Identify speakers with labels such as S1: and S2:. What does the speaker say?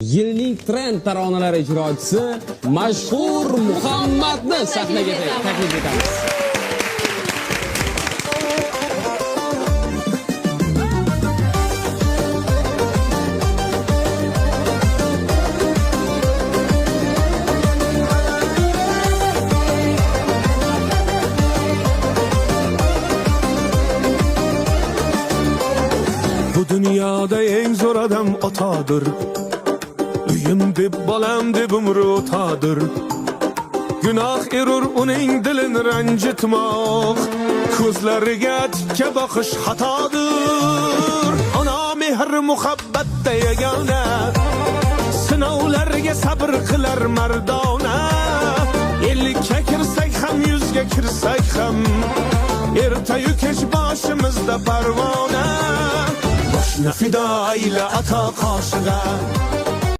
S1: Yilning trend taronalari ijrochisi mashhur Muhammadni sahnaga taklif etamiz.
S2: Bu dünyada en zor adam otadır. Uyum deb balam deb umri o'tadir. Gunoh erur uning dilini ranjitmoq, ko'zlariga tikka boqish xatodir. Ona mehr muhabbatda yagona, sinovlarga sabr qilar mardona. 50ga kirsak ham 100ga kirsak ham, ertayu kech boshimizda parvona. Boshna fido ila ata qoshig'a,